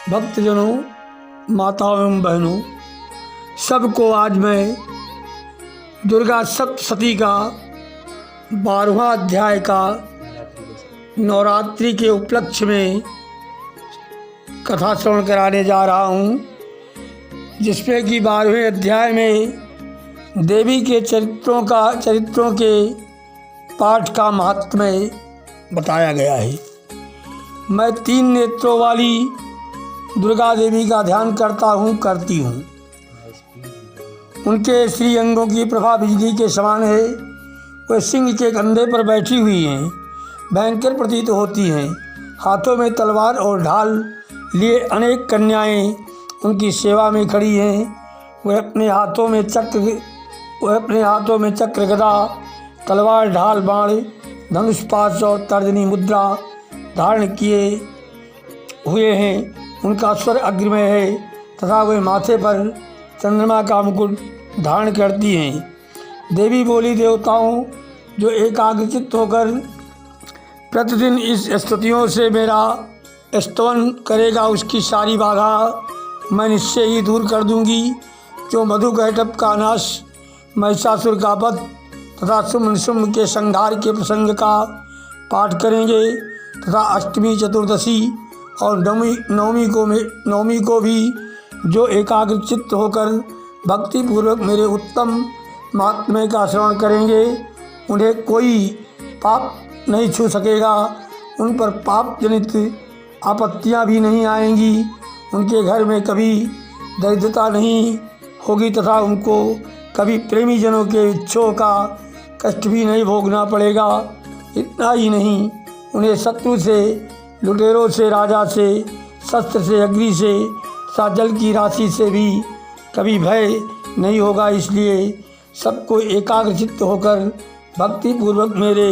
भक्तजनों, माताओं एवं बहनों, सबको आज मैं दुर्गा सप्तशती का 12वां अध्याय का नवरात्रि के उपलक्ष्य में कथा श्रवण कराने जा रहा हूँ, जिसमें कि 12वें अध्याय में देवी के चरित्रों के पाठ का महात्म्य बताया गया है। मैं 3 नेत्रों वाली दुर्गा देवी का ध्यान करती हूँ। उनके श्री अंगों की प्रभा बिजली के समान है। वह सिंह के कंधे पर बैठी हुई हैं, भयंकर प्रतीत होती हैं। हाथों में तलवार और ढाल लिए अनेक कन्याएं उनकी सेवा में खड़ी हैं। वह अपने हाथों में चक्र गदा, तलवार, ढाल, बाण, धनुष, पाश और तर्जनी मुद्रा धारण किए हुए हैं। उनका स्वर अग्रमय है तथा वे माथे पर चंद्रमा का मुकुट धारण करती हैं। देवी बोली, देवताओं, जो एकाग्रचित्त होकर प्रतिदिन इस स्तुतियों से मेरा स्तवन करेगा, उसकी सारी बाधा मैं निश्चय ही दूर कर दूंगी। जो मधुकैटभ का नाश, महिषासुर का वध तथा शुम्भ के संहार के प्रसंग का पाठ करेंगे तथा अष्टमी, चतुर्दशी और नवमी को भी जो एकाग्रचित्त होकर भक्तिपूर्वक मेरे उत्तम महात्म्य का श्रवण करेंगे, उन्हें कोई पाप नहीं छू सकेगा। उन पर पाप जनित आपत्तियां भी नहीं आएंगी। उनके घर में कभी दरिद्रता नहीं होगी तथा उनको कभी प्रेमी जनों के इच्छों का कष्ट भी नहीं भोगना पड़ेगा। इतना ही नहीं, उन्हें शत्रु से, लुटेरों से, राजा से, शस्त्र से, अग्नि से तथा जल की राशि से भी कभी भय नहीं होगा। इसलिए सबको एकाग्रचित्त होकर भक्तिपूर्वक मेरे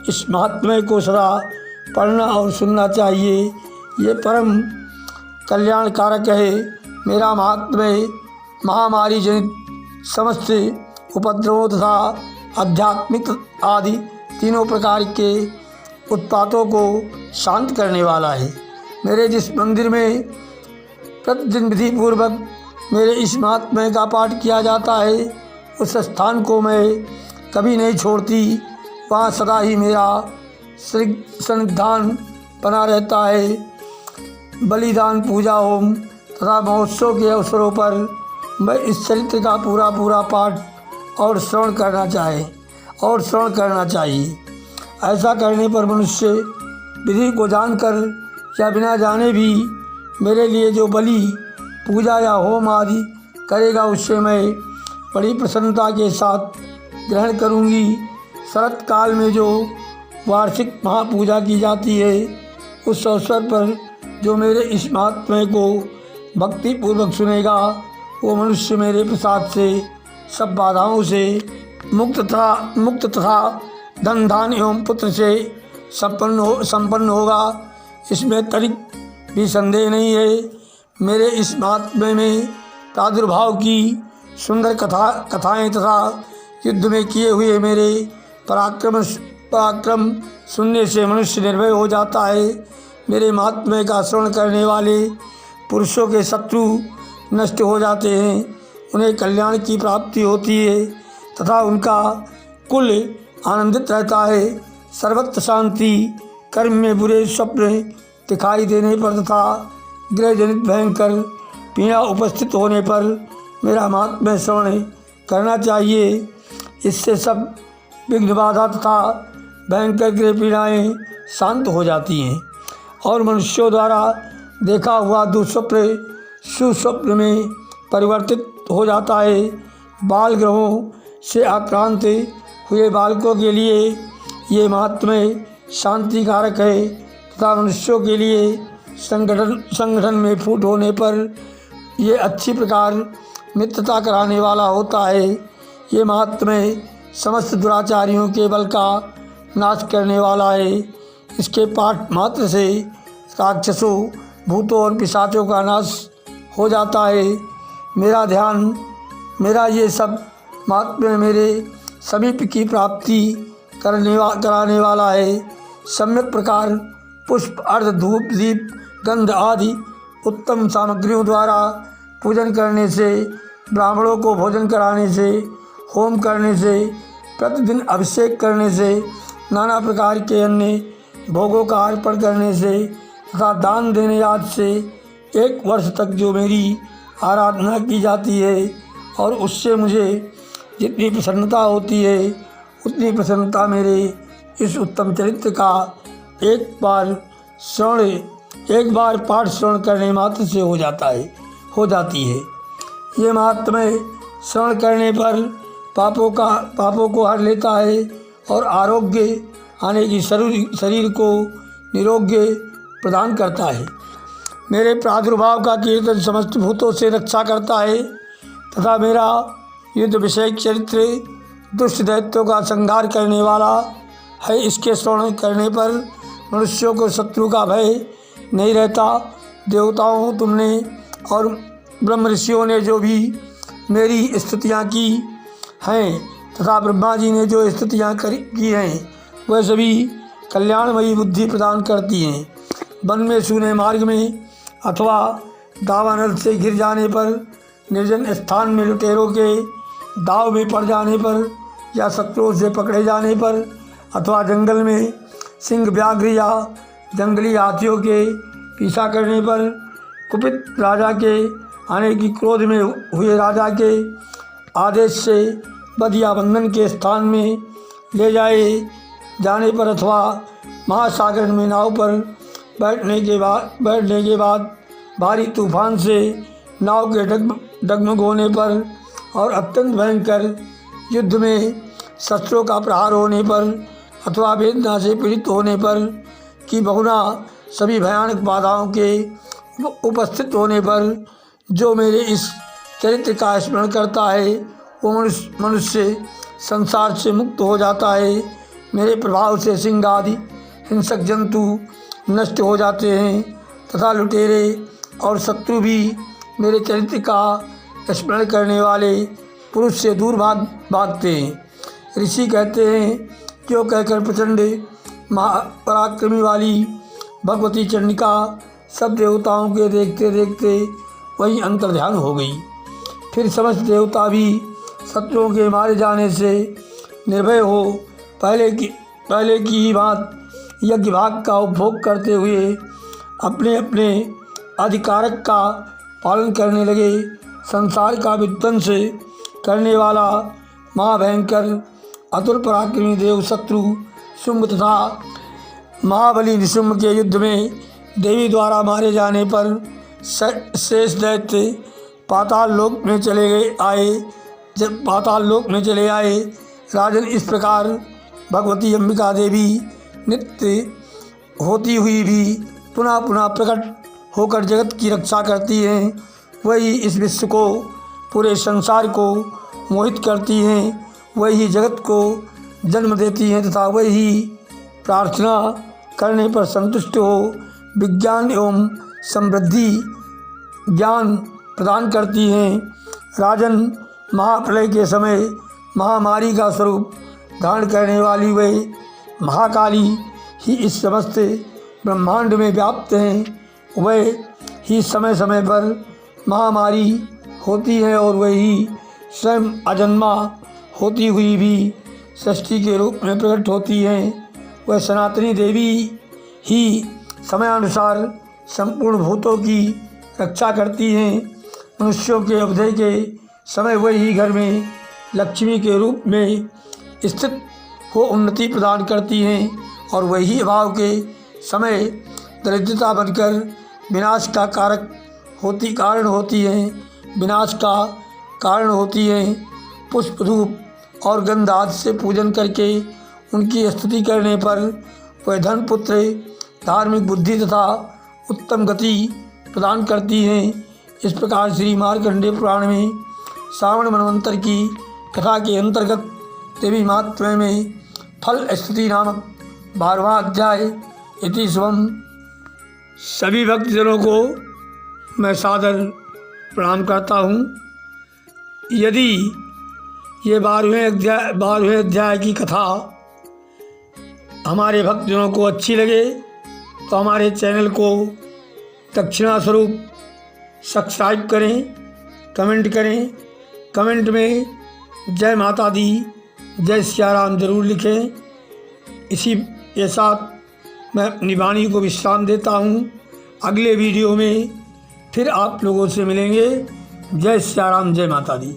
इस महात्म्य को सदा पढ़ना और सुनना चाहिए। ये परम कल्याणकारक है। मेरा महात्म्य महामारी जनित समस्त उपद्रवों तथा आध्यात्मिक आदि तीनों प्रकार के उत्पातों को शांत करने वाला है। मेरे जिस मंदिर में प्रतिदिन विधि पूर्वक मेरे इस महात्म्य का पाठ किया जाता है, उस स्थान को मैं कभी नहीं छोड़ती। वहाँ सदा ही मेरा सन्निधान बना रहता है। बलिदान, पूजा, होम तथा महोत्सव के अवसरों पर मैं इस चरित्र का पूरा पाठ और श्रवण करना चाहिए। ऐसा करने पर मनुष्य विधि को जानकर या बिना जाने भी मेरे लिए जो बलि, पूजा या होम आदि करेगा, उससे मैं बड़ी प्रसन्नता के साथ ग्रहण करूंगी। शरत काल में जो वार्षिक महापूजा की जाती है, उस अवसर पर जो मेरे इस महात्म्य को भक्तिपूर्वक सुनेगा, वो मनुष्य मेरे प्रसाद से सब बाधाओं से मुक्त तथा धन, धान एवं पुत्र से संपन्न होगा। इसमें तनिक भी संदेह नहीं है। मेरे इस महात्म्य में प्रादुर्भाव की सुंदर कथाएं तथा युद्ध में किए हुए मेरे पराक्रम सुनने से मनुष्य निर्भय हो जाता है। मेरे महात्म्य का श्रवण करने वाले पुरुषों के शत्रु नष्ट हो जाते हैं, उन्हें कल्याण की प्राप्ति होती है तथा उनका कुल आनंदित रहता है। सर्वत्र शांति, कर्म में बुरे स्वप्न दिखाई देने पर तथा ग्रह जनित भयंकर पीड़ा उपस्थित होने पर मेरा महात्म्य श्रवण करना चाहिए। इससे सब विघ्न, बाधा तथा भयंकर ग्रह पीड़ाएँ शांत हो जाती हैं और मनुष्यों द्वारा देखा हुआ दुस्वप्न सुस्वप्न में परिवर्तित हो जाता है। बाल ग्रहों से आक्रांत हुए बालकों के लिए ये महात्म्य शांतिकारक है तथा मनुष्यों के लिए संगठन में फूट होने पर ये अच्छी प्रकार मित्रता कराने वाला होता है। ये महात्म्य समस्त दुराचारियों के बल का नाश करने वाला है। इसके पाठ मात्र से राक्षसों, भूतों और पिशाचों का नाश हो जाता है। मेरा ये सब महात्म्य मेरे समीप की प्राप्ति कराने वाला है। सम्यक प्रकार पुष्प, अर्ध, धूप, दीप, गंध आदि उत्तम सामग्रियों द्वारा पूजन करने से, ब्राह्मणों को भोजन कराने से, होम करने से, प्रतिदिन अभिषेक करने से, नाना प्रकार के अन्य भोगों का अर्पण करने से तथा दान देने आदि से 1 वर्ष तक जो मेरी आराधना की जाती है और उससे मुझे जितनी प्रसन्नता होती है उतनी प्रसन्नता मेरे इस उत्तम चरित्र का एक बार पाठ श्रवण करने मात्र से हो जाती है। ये महात्म्य श्रवण करने पर पापों को हर लेता है और आरोग्य आने की शरीर को निरोग्य प्रदान करता है। मेरे प्रादुर्भाव का कीर्तन समस्त भूतों से रक्षा करता है तथा मेरा युद्ध विषयक चरित्र दुष्ट दैत्यों का संहार करने वाला है। इसके श्रवण करने पर मनुष्यों को शत्रु का भय नहीं रहता। देवताओं तुमने और ब्रह्म ऋषियों ने जो भी मेरी स्तुतियाँ की हैं तथा ब्रह्मा जी ने जो स्तुतियाँ की हैं वह सभी कल्याणमयी बुद्धि प्रदान करती हैं। वन में सूने मार्ग में अथवा दावानल से गिर जाने पर, निर्जन स्थान में लुटेरों के दाव में पड़ जाने पर या शत्रुओं से पकड़े जाने पर अथवा जंगल में सिंह व्याघ्र या जंगली हाथियों के पीछा करने पर, कुपित राजा के आने की क्रोध में हुए राजा के आदेश से वध या बंधन के स्थान में ले जाने पर अथवा महासागर में नाव पर बैठने के बाद भारी तूफान से नाव के डगमग होने पर और अत्यंत भयंकर युद्ध में शस्त्रों का प्रहार होने पर अथवा वेदना से पीड़ित होने पर कि बहुना सभी भयानक बाधाओं के उपस्थित होने पर जो मेरे इस चरित्र का स्मरण करता है वो मनुष्य संसार से मुक्त हो जाता है। मेरे प्रभाव से सिंह आदि हिंसक जंतु नष्ट हो जाते हैं तथा लुटेरे और शत्रु भी मेरे चरित्र का स्मरण करने वाले पुरुष से दूर भागते हैं। ऋषि कहते हैं जो कहकर प्रचंड पराक्रमी वाली भगवती चंडिका सब देवताओं के देखते देखते वहीं अंतर्ध्यान हो गई। फिर समस्त देवता भी शत्रुओं के मारे जाने से निर्भय हो पहले की ही बात यज्ञ भाग का उपभोग करते हुए अपने अपने अधिकारक का पालन करने लगे। संसार का विध्वंस करने वाला महाभयंकर अतुल पराक्रमी देव शत्रु शुंभ तथा महाबली निशुंभ के युद्ध में देवी द्वारा मारे जाने पर शेष दैत्य पाताल लोक में चले आए। राजन, इस प्रकार भगवती अंबिका देवी नित्य होती हुई भी पुनः पुनः प्रकट होकर जगत की रक्षा करती हैं। वही इस विश्व को, पूरे संसार को मोहित करती हैं। वही जगत को जन्म देती हैं तथा वही प्रार्थना करने पर संतुष्ट हो विज्ञान एवं समृद्धि ज्ञान प्रदान करती हैं। राजन, महाप्रलय के समय महामारी का स्वरूप धारण करने वाली वे महाकाली ही इस समस्त ब्रह्मांड में व्याप्त हैं। वह ही समय समय पर महामारी होती है और वही स्वयं अजन्मा होती हुई भी सृष्टि के रूप में प्रकट होती हैं। वह सनातनी देवी ही समयानुसार संपूर्ण भूतों की रक्षा करती हैं। मनुष्यों के अवधि के समय वही घर में लक्ष्मी के रूप में स्थित हो उन्नति प्रदान करती हैं और वही अभाव के समय दरिद्रता बनकर विनाश का कारण होती हैं। पुष्प, धूप और गंध आदि से पूजन करके उनकी स्तुति करने पर वह धन, पुत्र, धार्मिक बुद्धि तथा उत्तम गति प्रदान करती हैं। इस प्रकार श्री मार्कंडेय पुराण में श्रावण मनवंतर की कथा के अंतर्गत देवी महात्म्य में फल स्तुति नामक 12वां अध्याय इति शुभम। सभी भक्तजनों को मैं सादर प्रणाम करता हूँ। यदि ये 12वें अध्याय की कथा हमारे भक्तजनों को अच्छी लगे तो हमारे चैनल को दक्षिणा स्वरूप सब्सक्राइब करें, कमेंट करें। कमेंट में जय माता दी, जय सिया राम ज़रूर लिखें। इसी के साथ मैं अपनी वाणी को विश्राम देता हूँ। अगले वीडियो में फिर आप लोगों से मिलेंगे। जय सिया राम, जय माता दी।